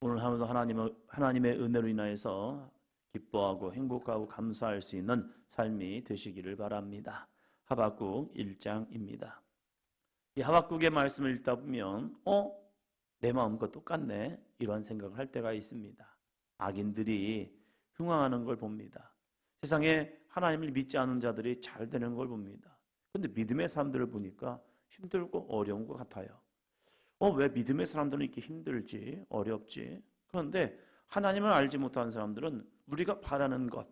오늘 하루도 하나님의 은혜로 인하여서 기뻐하고 행복하고 감사할 수 있는 삶이 되시기를 바랍니다. 하박국 1장입니다. 이 하박국의 말씀을 읽다 보면 내 마음과 똑같네 이런 생각을 할 때가 있습니다. 악인들이 흥황하는 걸 봅니다. 세상에 하나님을 믿지 않는 자들이 잘 되는 걸 봅니다. 그런데 믿음의 사람들을 보니까 힘들고 어려운 것 같아요. 왜 믿음의 사람들은 이렇게 힘들지, 어렵지? 그런데 하나님을 알지 못하는 사람들은 우리가 바라는 것,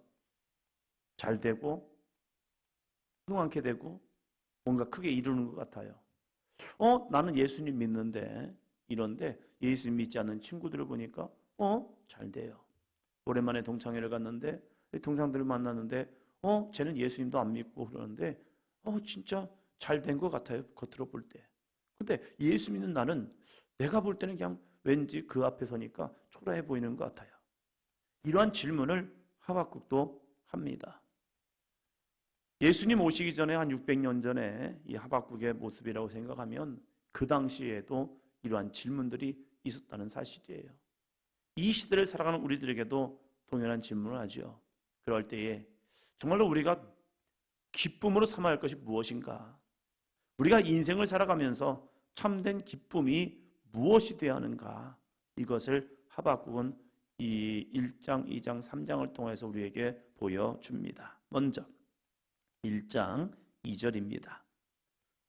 잘 되고, 흥황케 되고, 뭔가 크게 이루는 것 같아요. 나는 예수님 믿는데, 이런데 예수님 믿지 않는 친구들을 보니까, 잘 돼요. 오랜만에 동창회를 갔는데, 동창들을 만났는데, 쟤는 예수님도 안 믿고 그러는데, 진짜 잘 된 것 같아요. 겉으로 볼 때. 근데 예수 믿는 나는 내가 볼 때는 그냥 왠지 그 앞에 서니까 초라해 보이는 것 같아요. 이러한 질문을 하박국도 합니다. 예수님 오시기 전에 한 600년 전에 이 하박국의 모습이라고 생각하면 그 당시에도 이러한 질문들이 있었다는 사실이에요. 이 시대를 살아가는 우리들에게도 동일한 질문을 하죠. 그럴 때에 정말로 우리가 기쁨으로 삼아야 할 것이 무엇인가? 우리가 인생을 살아가면서 참된 기쁨이 무엇이 되어야 하는가? 이것을 하박국은 이 1장, 2장, 3장을 통해서 우리에게 보여줍니다. 먼저 1장 2절입니다.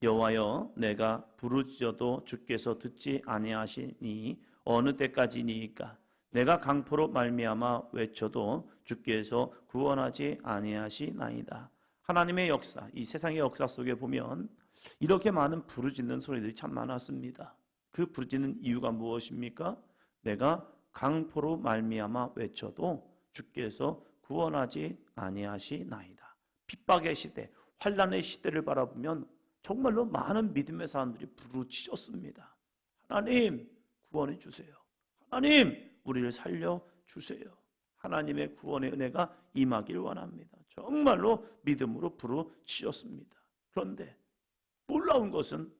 여호와여 내가 부르짖어도 주께서 듣지 아니하시니 어느 때까지니까? 내가 강포로 말미암아 외쳐도 주께서 구원하지 아니하시나이다. 하나님의 역사, 이 세상의 역사 속에 보면 이렇게 많은 부르짖는 소리들이 참 많았습니다. 그 부르짖는 이유가 무엇입니까? 내가 강포로 말미암아 외쳐도 주께서 구원하지 아니하시나이다. 핍박의 시대, 환난의 시대를 바라보면 정말로 많은 믿음의 사람들이 부르짖었습니다. 하나님 구원해 주세요. 하나님 우리를 살려주세요. 하나님의 구원의 은혜가 임하길 원합니다. 정말로 믿음으로 부르짖었습니다. 그런데 놀라운 것은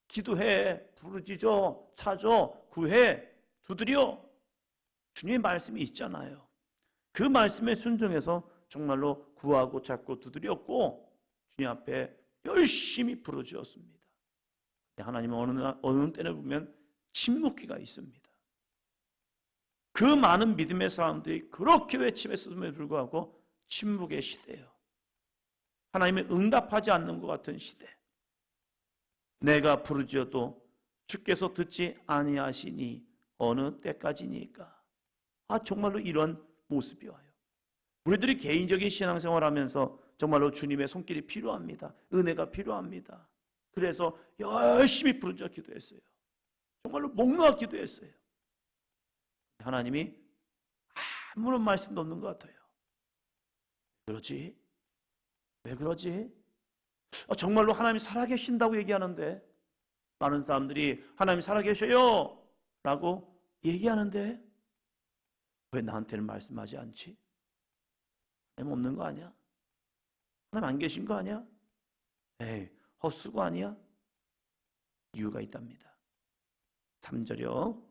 기도해, 부르짖어, 찾아, 구해, 두드려. 주님의 말씀이 있잖아요. 그 말씀에 순종해서 정말로 구하고 찾고 두드렸고 주님 앞에 열심히 부르짖었습니다. 하나님은 어느 때는 보면 침묵기가 있습니다. 그 많은 믿음의 사람들이 그렇게 외침했음에도 불구하고 침묵의 시대예요. 하나님이 응답하지 않는 것 같은 시대. 내가 부르짖어도 주께서 듣지 아니하시니 어느 때까지니까? 정말로 이런 모습이 와요. 우리들이 개인적인 신앙생활하면서 정말로 주님의 손길이 필요합니다. 은혜가 필요합니다. 그래서 열심히 부르짖어 기도했어요. 정말로 목 놓아 기도했어요. 하나님이 아무런 말씀도 없는 것 같아요. 그러지? 왜 그러지? 정말로 하나님이 살아계신다고 얘기하는데 많은 사람들이 하나님이 살아계셔요 라고 얘기하는데 왜 나한테는 말씀하지 않지? 하나님 없는 거 아니야? 하나님 안 계신 거 아니야? 에이 헛수고 아니야? 이유가 있답니다. 3절이요.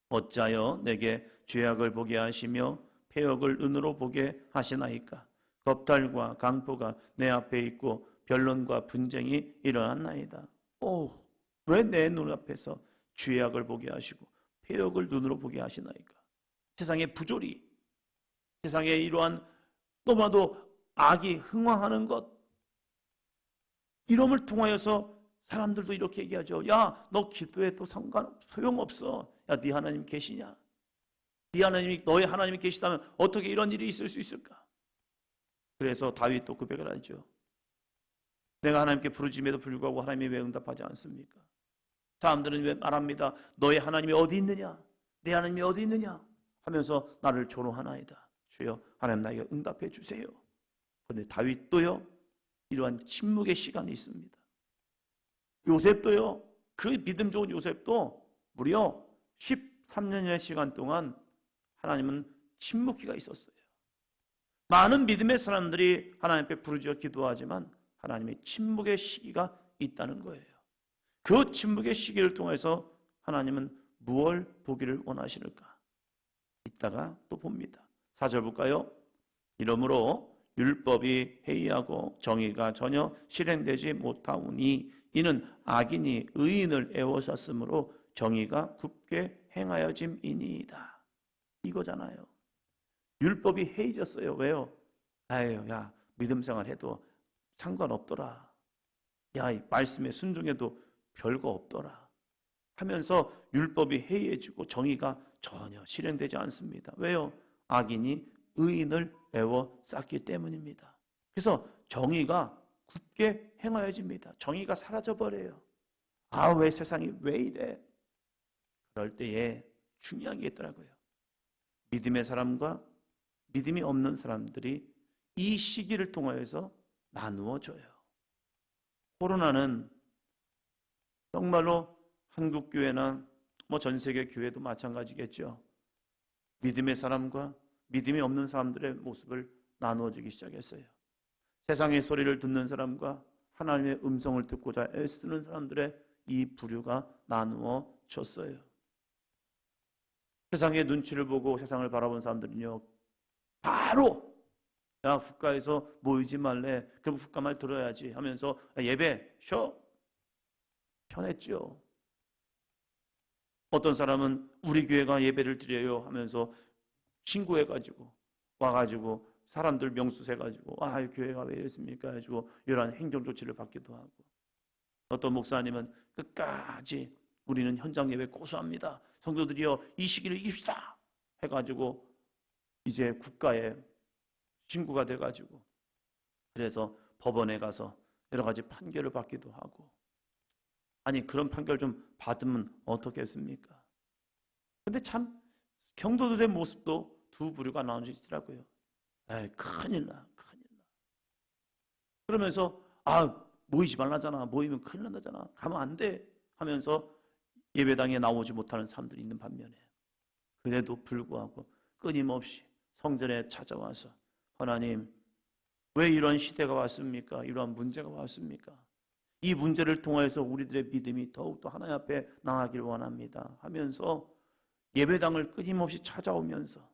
어찌하여 내게 죄악을 보게 하시며 패역을 눈으로 보게 하시나이까? 겁탈과 강포가 내 앞에 있고 변론과 분쟁이 일어났나이다. 왜 내 눈앞에서 죄악을 보게 하시고 패역을 눈으로 보게 하시나이까? 세상의 부조리, 세상의 이러한 너무나도 악이 흥황하는 것, 이름을 통하여서 사람들도 이렇게 얘기하죠. 야, 너 기도해도 소용없어. 야, 네 하나님 계시냐? 네 하나님이, 너의 하나님이 계시다면 어떻게 이런 일이 있을 수 있을까? 그래서 다윗도 고백을 하죠. 내가 하나님께 부르짖음에도 불구하고 하나님이 왜 응답하지 않습니까? 사람들은 왜 말합니다. 너의 하나님이 어디 있느냐? 내 하나님이 어디 있느냐? 하면서 나를 조롱하나이다. 주여, 하나님 나에게 응답해 주세요. 그런데 다윗도요, 이러한 침묵의 시간이 있습니다. 요셉도요, 그 믿음 좋은 요셉도 무려 13년의 시간 동안 하나님은 침묵기가 있었어요. 많은 믿음의 사람들이 하나님 앞에 부르짖어 기도하지만 하나님의 침묵의 시기가 있다는 거예요. 그 침묵의 시기를 통해서 하나님은 무엇을 보기를 원하시는가? 이따가 또 봅니다. 4절 볼까요? 이러므로 율법이 해이하고 정의가 전혀 실행되지 못하오니 이는 악인이 의인을 애워쌌으므로 정의가 굽게 행하여짐이니이다. 이거잖아요. 율법이 해이졌어요. 왜요? 아유, 야, 믿음 생활 해도 상관없더라. 야, 이 말씀에 순종해도 별거 없더라. 하면서 율법이 해이해지고 정의가 전혀 실행되지 않습니다. 왜요? 악인이 의인을 애워쌌기 때문입니다. 그래서 정의가 굳게 행하여집니다. 정의가 사라져버려요. 아, 왜 세상이 왜 이래? 그럴 때에 중요한 게 있더라고요. 믿음의 사람과 믿음이 없는 사람들이 이 시기를 통하여서 나누어져요. 코로나는 정말로 한국교회나 전 세계 교회도 마찬가지겠죠. 믿음의 사람과 믿음이 없는 사람들의 모습을 나누어주기 시작했어요. 세상의 소리를 듣는 사람과 하나님의 음성을 듣고자 애쓰는 사람들의 이 부류가 나누어졌어요. 세상의 눈치를 보고 세상을 바라본 사람들은요, 바로 야, 국가에서 모이지 말래. 그럼 국가 말 들어야지 하면서 예배 쉬어. 편했죠. 어떤 사람은 우리 교회가 예배를 드려요 하면서 신고해가지고 와가지고 사람들 명수세가지고 교회가 왜 이랬습니까 해가지고 이러한 행정조치를 받기도 하고, 어떤 목사님은 끝까지 우리는 현장 예배 고수합니다. 성도들이여 이 시기를 이깁시다 해가지고 이제 국가에 신고가 돼가지고 그래서 법원에 가서 여러 가지 판결을 받기도 하고, 아니 그런 판결 좀 받으면 어떻겠습니까? 근데 참 경도들의 모습도 두 부류가 나눠져 있더라고요. 큰일 나. 그러면서 모이지 말라잖아. 모이면 큰일 난다잖아. 가면 안 돼 하면서 예배당에 나오지 못하는 사람들이 있는 반면에, 그래도 불구하고 끊임없이 성전에 찾아와서 하나님, 왜 이런 시대가 왔습니까? 이러한 문제가 왔습니까? 이 문제를 통해서 우리들의 믿음이 더욱더 하나님 앞에 나아가기를 원합니다 하면서 예배당을 끊임없이 찾아오면서,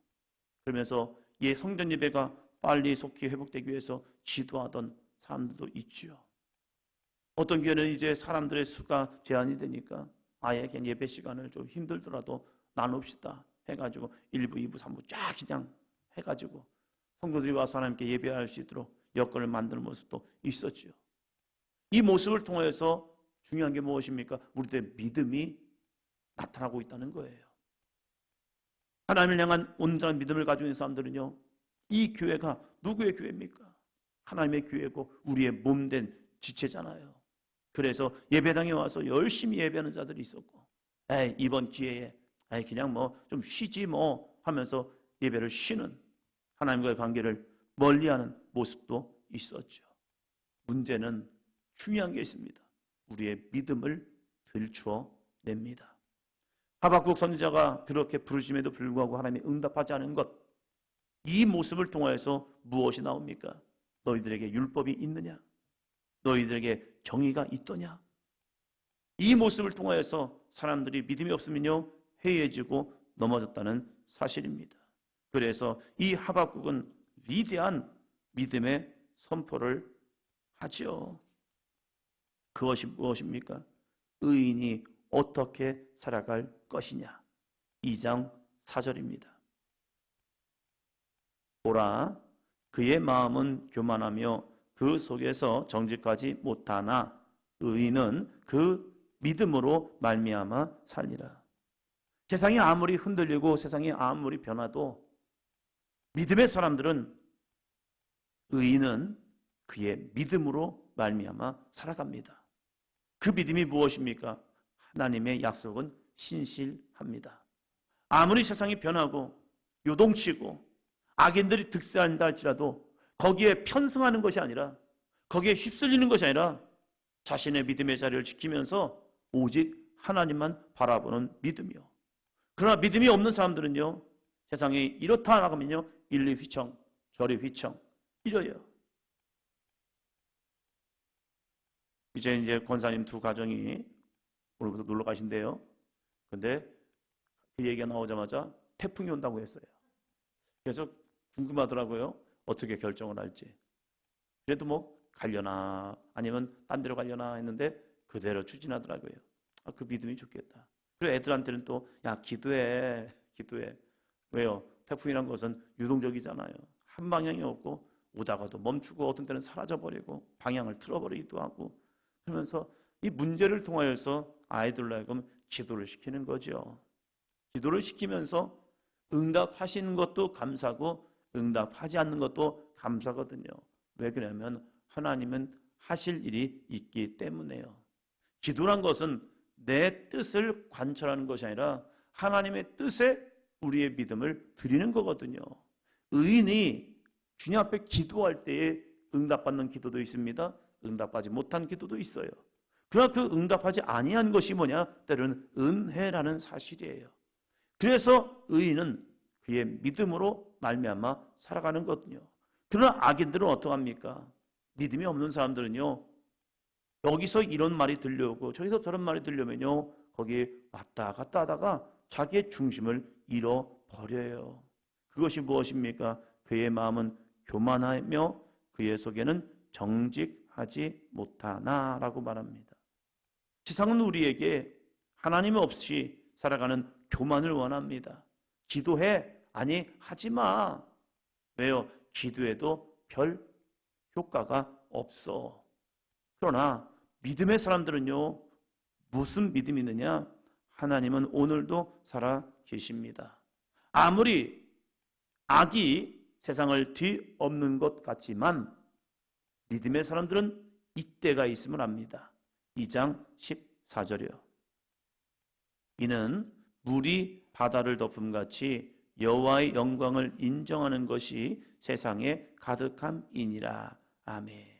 그러면서 성전 예배가 빨리 속히 회복되기 위해서 지도하던 사람들도 있지요. 어떤 교회는 이제 사람들의 수가 제한이 되니까 아예 그냥 예배 시간을 좀 힘들더라도 나눕시다 해가지고 1부, 2부, 3부 쫙 그냥 해가지고 성도들이 와서 하나님께 예배할 수 있도록 여건을 만드는 모습도 있었지요. 이 모습을 통해서 중요한 게 무엇입니까? 우리들의 믿음이 나타나고 있다는 거예요. 하나님을 향한 온전한 믿음을 가지고 있는 사람들은요, 이 교회가 누구의 교회입니까? 하나님의 교회고 우리의 몸된 지체잖아요. 그래서 예배당에 와서 열심히 예배하는 자들이 있었고, 이번 기회에 그냥 좀 쉬지 하면서 예배를 쉬는, 하나님과의 관계를 멀리하는 모습도 있었죠. 문제는 중요한 게 있습니다. 우리의 믿음을 들추어 냅니다. 하박국 선지자가 그렇게 부르심에도 불구하고 하나님이 응답하지 않은 것, 이 모습을 통하여서 무엇이 나옵니까? 너희들에게 율법이 있느냐? 너희들에게 정의가 있더냐? 이 모습을 통하여서 사람들이 믿음이 없으면요, 해이해지고 넘어졌다는 사실입니다. 그래서 이 하박국은 위대한 믿음의 선포를 하지요. 그것이 무엇입니까? 의인이 어떻게 살아갈 것이냐. 2장 4절입니다. 보라, 그의 마음은 교만하며 그 속에서 정직하지 못하나 의인은 그 믿음으로 말미암아 살리라. 세상이 아무리 흔들리고 세상이 아무리 변화도 믿음의 사람들은, 의인은 그의 믿음으로 말미암아 살아갑니다. 그 믿음이 무엇입니까? 하나님의 약속은 신실합니다. 아무리 세상이 변하고 요동치고 악인들이 득세한다 할지라도 거기에 편승하는 것이 아니라, 거기에 휩쓸리는 것이 아니라 자신의 믿음의 자리를 지키면서 오직 하나님만 바라보는 믿음이요. 그러나 믿음이 없는 사람들은요, 세상이 이렇다 나가면요, 일리 휘청 저리 휘청 이래요. 이제 권사님 두 가정이 오늘부터 놀러 가신대요. 근데 그 얘기가 나오자마자 태풍이 온다고 했어요. 그래서 궁금하더라고요. 어떻게 결정을 할지. 그래도 뭐 가려나 아니면 딴 데로 가려나 했는데 그대로 추진하더라고요. 그 믿음이 좋겠다. 그리고 애들한테는 또 야, 기도해. 왜요? 태풍이란 것은 유동적이잖아요. 한 방향이 없고 오다가도 멈추고 어떤 때는 사라져버리고 방향을 틀어버리기도 하고, 그러면서 이 문제를 통하여서 아이들로 하여금 기도를 시키는 거죠. 기도를 시키면서 응답하시는 것도 감사고 응답하지 않는 것도 감사거든요. 왜 그러냐면 하나님은 하실 일이 있기 때문에요. 기도란 것은 내 뜻을 관철하는 것이 아니라 하나님의 뜻에 우리의 믿음을 드리는 거거든요. 의인이 주님 앞에 기도할 때에 응답받는 기도도 있습니다. 응답하지 못한 기도도 있어요. 그러나 그 응답하지 아니한 것이 뭐냐? 때로는 은혜라는 사실이에요. 그래서 의인은 그의 믿음으로 말미암아 살아가는 거거든요. 그러나 악인들은 어떠합니까? 믿음이 없는 사람들은요, 여기서 이런 말이 들려오고 저기서 저런 말이 들려오면요, 거기에 왔다 갔다 하다가 자기의 중심을 잃어버려요. 그것이 무엇입니까? 그의 마음은 교만하며 그의 속에는 정직하지 못하나라고 말합니다. 세상은 우리에게 하나님 없이 살아가는 교만을 원합니다. 기도해. 아니, 하지 마. 왜요? 기도해도 별 효과가 없어. 그러나 믿음의 사람들은요, 무슨 믿음이 있느냐? 하나님은 오늘도 살아 계십니다. 아무리 악이 세상을 뒤엎는 것 같지만 믿음의 사람들은 이때가 있음을 압니다. 2장 14절이요. 이는 물이 바다를 덮음같이 여호와의 영광을 인정하는 것이 세상에 가득함이니라. 아멘.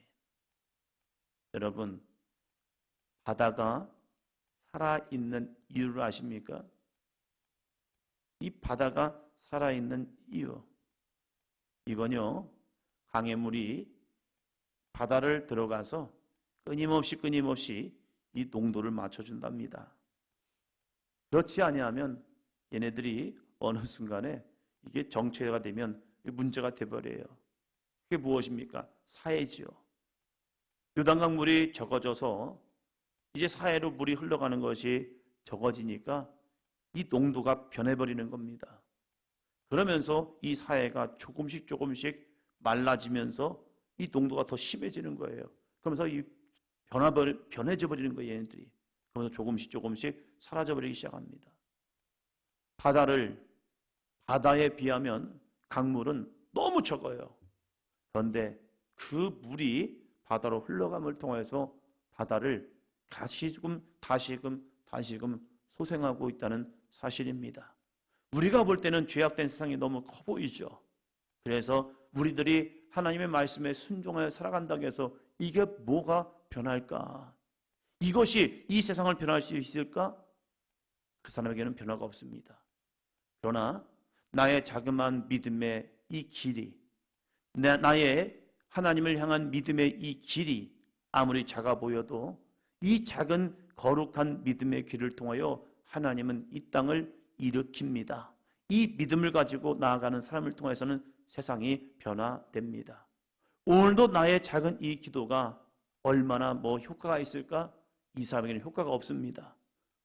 여러분, 바다가 살아있는 이유를 아십니까? 이 바다가 살아있는 이유, 이건요, 강의 물이 바다를 들어가서 끊임없이 이 농도를 맞춰준답니다. 그렇지 아니하면 얘네들이 어느 순간에 이게 정체가 되면 문제가 돼버려요. 그게 무엇입니까? 사해지요. 요단강 물이 적어져서 이제 사해로 물이 흘러가는 것이 적어지니까 이 농도가 변해버리는 겁니다. 그러면서 이 사해가 조금씩 말라지면서 이 농도가 더 심해지는 거예요. 그러면서 이 변해져 버리는 거예요, 얘네들이. 그러면서 조금씩 사라져버리기 시작합니다. 바다에 비하면 강물은 너무 적어요. 그런데 그 물이 바다로 흘러감을 통해서 바다를 다시금 소생하고 있다는 사실입니다. 우리가 볼 때는 죄악된 세상이 너무 커 보이죠. 그래서 우리들이 하나님의 말씀에 순종하여 살아간다고 해서 이게 뭐가 변할까? 이것이 이 세상을 변할 수 있을까? 그 사람에게는 변화가 없습니다. 그러나 나의 자그마한 믿음의 이 길이, 나의 하나님을 향한 믿음의 이 길이 아무리 작아 보여도 이 작은 거룩한 믿음의 길을 통하여 하나님은 이 땅을 일으킵니다. 이 믿음을 가지고 나아가는 사람을 통해서는 세상이 변화됩니다. 오늘도 나의 작은 이 기도가 얼마나 효과가 있을까? 이 사람에게는 효과가 없습니다.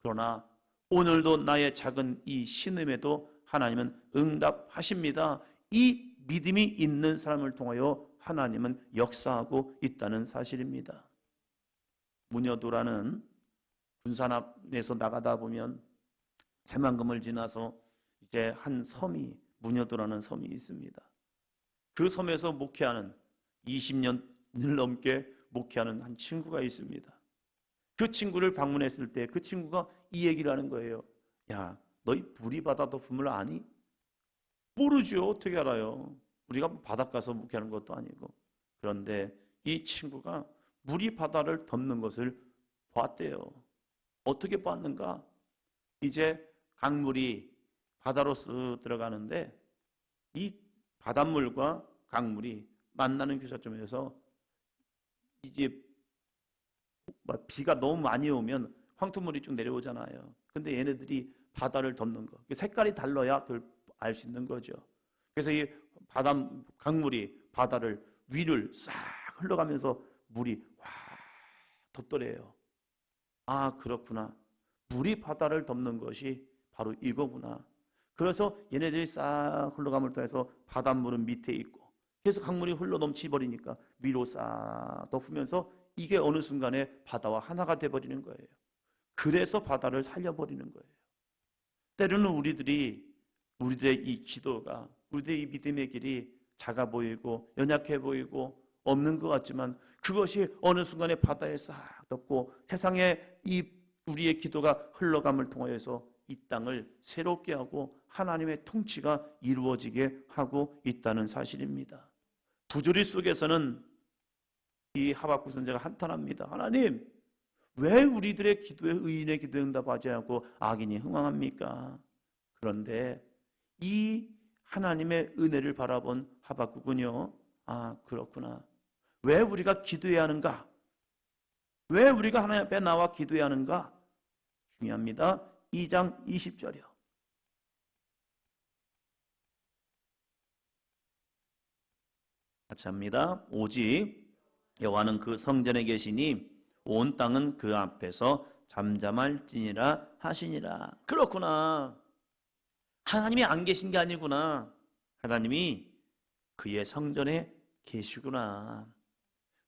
그러나 오늘도 나의 작은 이 신음에도 하나님은 응답하십니다. 이 믿음이 있는 사람을 통하여 하나님은 역사하고 있다는 사실입니다. 문여도라는 군산앞에서 나가다 보면 새만금을 지나서 이제 한 섬이, 문여도라는 섬이 있습니다. 그 섬에서 목회하는 20년을 넘게 목회하는 한 친구가 있습니다. 그 친구를 방문했을 때 그 친구가 이 얘기를 하는 거예요. 야, 너희 불이 바다 덮음을 아니? 모르죠. 어떻게 알아요? 우리가 바닷가서 목회하는 것도 아니고. 그런데 이 친구가 물이 바다를 덮는 것을 봤대요. 어떻게 봤는가? 이제 강물이 바다로 쓱 들어가는데 이 바닷물과 강물이 만나는 교차점에서 이제 비가 너무 많이 오면 황토물이 쭉 내려오잖아요. 근데 얘네들이 바다를 덮는 거. 색깔이 달라야 그걸 알 수 있는 거죠. 그래서 이 바다 강물이 바다를 위를 싹 흘러가면서 물이 확 덮더래요. 아, 그렇구나. 물이 바다를 덮는 것이 바로 이거구나. 그래서 얘네들이 싹 흘러감을 통해서 바닷물은 밑에 있고 그래서 강물이 흘러 넘치 버리니까 위로 싹 덮으면서 이게 어느 순간에 바다와 하나가 돼버리는 거예요. 그래서 바다를 살려버리는 거예요. 때로는 우리들의 이 기도가, 우리들의 이 믿음의 길이 작아 보이고 연약해 보이고 없는 것 같지만 그것이 어느 순간에 바다에 싹 덮고 세상에 이 우리의 기도가 흘러감을 통하여서 이 땅을 새롭게 하고 하나님의 통치가 이루어지게 하고 있다는 사실입니다. 부조리 속에서는 이 하박국 선지자가 한탄합니다. 하나님, 왜 우리들의 기도에 의인의 기도에 응답하지 않고 악인이 흥황합니까? 그런데 이 하나님의 은혜를 바라본 하박국은요, 아, 그렇구나. 왜 우리가 기도해야 하는가? 왜 우리가 하나님 앞에 나와 기도해야 하는가? 중요합니다. 2장 20절이요. 같이 합니다. 오직 여호와는 그 성전에 계시니 온 땅은 그 앞에서 잠잠할지니라 하시니라. 그렇구나. 하나님이 안 계신 게 아니구나. 하나님이 그의 성전에 계시구나.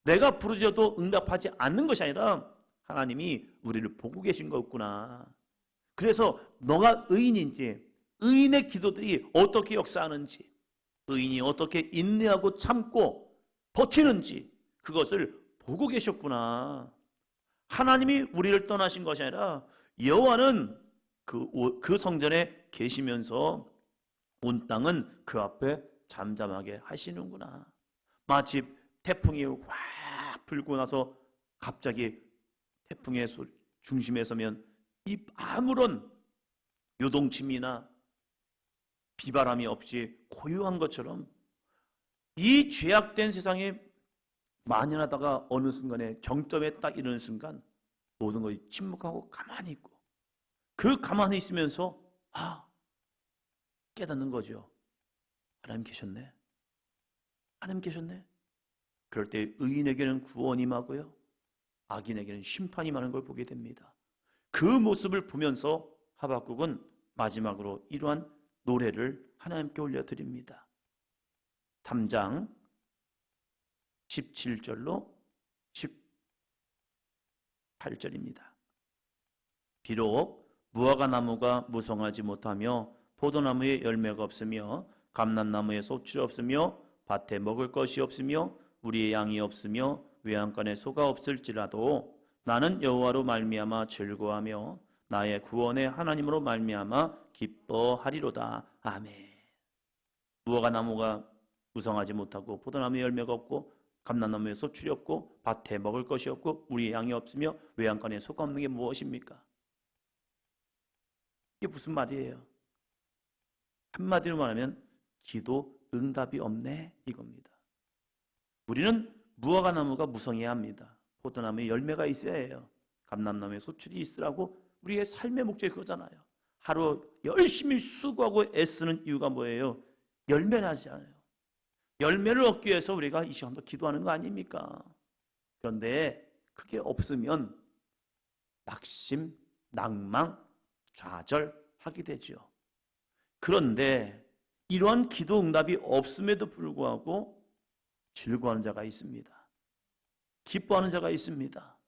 내가 부르짖어도 응답하지 않는 것이 아니라 하나님이 우리를 보고 계신 거구나. 그래서 너가 의인인지, 의인의 기도들이 어떻게 역사하는지, 의인이 어떻게 인내하고 참고 버티는지 그것을 보고 계셨구나. 하나님이 우리를 떠나신 것이 아니라 여호와는 그 성전에 계시면서 온 땅은 그 앞에 잠잠하게 하시는구나. 마치 태풍이 확 불고 나서 갑자기 태풍의 중심에 서면 이 아무런 요동침이나 비바람이 없이 고요한 것처럼 이 죄악된 세상에 만연하다가 어느 순간에 정점에 딱 이르는 순간 모든 것이 침묵하고 가만히 있고 그 가만히 있으면서 깨닫는 거죠. 하나님 계셨네. 하나님 계셨네. 그럴 때 의인에게는 구원이 임하고요, 악인에게는 심판이 임하는 걸 보게 됩니다. 그 모습을 보면서 하박국은 마지막으로 이러한 노래를 하나님께 올려드립니다. 3장 17절로 18절입니다. 비록 무화과 나무가 무성하지 못하며 포도나무에 열매가 없으며 감람나무에 소출이 없으며 밭에 먹을 것이 없으며 우리의 양이 없으며 외양간에 소가 없을지라도 나는 여호와로 말미암아 즐거워하며 나의 구원의 하나님으로 말미암아 기뻐하리로다. 아멘. 무화과 나무가 무성하지 못하고 포도나무에 열매가 없고 감람나무에 소출이 없고 밭에 먹을 것이 없고 우리의 양이 없으며 외양간에 소가 없는 게 무엇입니까? 이게 무슨 말이에요? 한마디로 말하면 기도 응답이 없네 이겁니다. 우리는 무화과 나무가 무성해야 합니다. 포도나무에 열매가 있어야 해요. 감람나무에 소출이 있으라고 우리의 삶의 목적이 그거잖아요. 하루 열심히 수고하고 애쓰는 이유가 뭐예요? 열매를 하지 않아요. 열매를 얻기 위해서 우리가 이 시간도 기도하는 거 아닙니까? 그런데 그게 없으면 낙심, 낭망, 좌절하게 되죠. 그런데 이러한 기도 응답이 없음에도 불구하고 즐거워하는 자가 있습니다. 기뻐하는 자가 있습니다.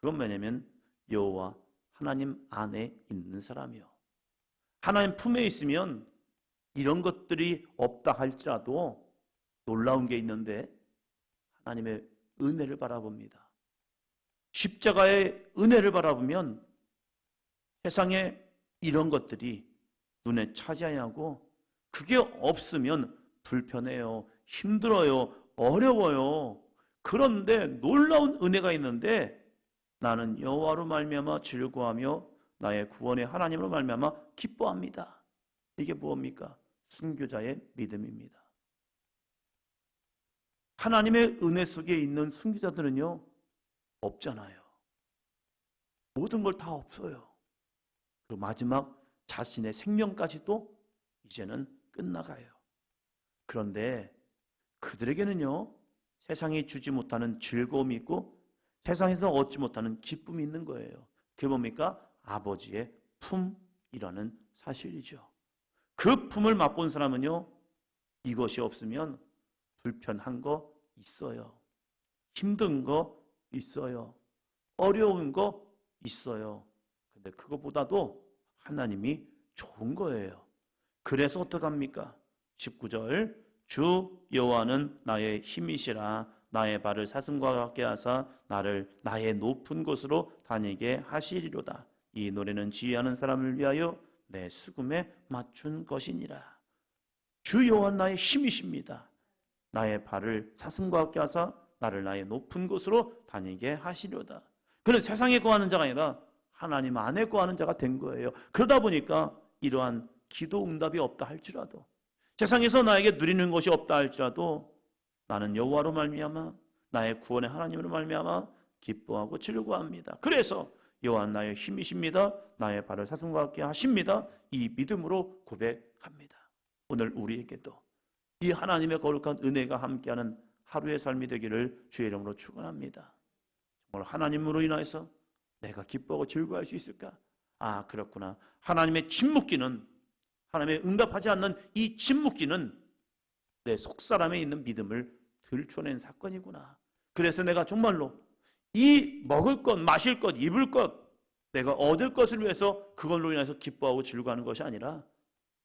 그건 뭐냐면 여호와 하나님 안에 있는 사람이요. 하나님 품에 있으면 이런 것들이 없다 할지라도 놀라운 게 있는데 하나님의 은혜를 바라봅니다. 십자가의 은혜를 바라보면 세상에 이런 것들이 눈에 차지하냐고 그게 없으면 불편해요. 힘들어요. 어려워요. 그런데 놀라운 은혜가 있는데 나는 여호와로 말미암아 즐거워하며 나의 구원의 하나님으로 말미암아 기뻐합니다. 이게 무엇입니까? 순교자의 믿음입니다. 하나님의 은혜 속에 있는 순교자들은요 없잖아요. 모든 걸 다 없어요. 그리고 마지막 자신의 생명까지도 이제는 끝나가요. 그런데 그들에게는요, 세상이 주지 못하는 즐거움이 있고 세상에서 얻지 못하는 기쁨이 있는 거예요. 그게 뭡니까? 아버지의 품이라는 사실이죠. 그 품을 맛본 사람은요, 이것이 없으면 불편한 거 있어요. 힘든 거 있어요. 어려운 거 있어요. 근데 그것보다도 하나님이 좋은 거예요. 그래서 어떡합니까? 19절, 주 여호와는 나의 힘이시라. 나의 발을 사슴과 같게 하사 나를 나의 높은 곳으로 다니게 하시리로다. 이 노래는 지혜하는 사람을 위하여 내 수금에 맞춘 것이니라. 주 여호와는 나의 힘이십니다. 나의 발을 사슴과 같게 하사 나를 나의 높은 곳으로 다니게 하시리로다. 그는 세상에 거하는 자가 아니라 하나님 안에 거하는 자가 된 거예요. 그러다 보니까 이러한 기도 응답이 없다 할지라도, 세상에서 나에게 누리는 것이 없다 할지라도 나는 여호와로 말미암아 나의 구원의 하나님으로 말미암아 기뻐하고 즐거워합니다. 그래서 여호와는 나의 힘이십니다. 나의 발을 사슴과 같게 하십니다. 이 믿음으로 고백합니다. 오늘 우리에게도 이 하나님의 거룩한 은혜가 함께하는 하루의 삶이 되기를 주의 이름으로 축원합니다. 정말 하나님으로 인하여서 내가 기뻐하고 즐거워할 수 있을까? 아, 그렇구나. 하나님의 침묵기는, 하나님의 응답하지 않는 이 침묵기는 내 속사람에 있는 믿음을 들춰낸 사건이구나. 그래서 내가 정말로 이 먹을 것, 마실 것, 입을 것, 내가 얻을 것을 위해서 그걸로 인해서 기뻐하고 즐거워하는 것이 아니라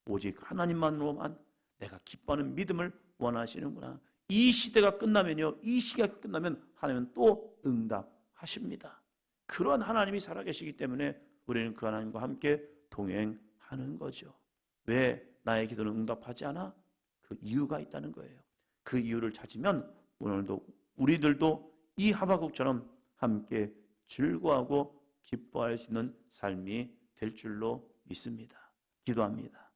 오직 하나님만으로만 내가 기뻐하는 믿음을 원하시는구나. 이 시대가 끝나면요, 이 시기가 끝나면 하나님은 또 응답하십니다. 그런 하나님이 살아계시기 때문에 우리는 그 하나님과 함께 동행하는 거죠. 왜 나의 기도는 응답하지 않아? 그 이유가 있다는 거예요. 그 이유를 찾으면 오늘도 우리들도 이 하박국처럼 함께 즐거워하고 기뻐할 수 있는 삶이 될 줄로 믿습니다. 기도합니다.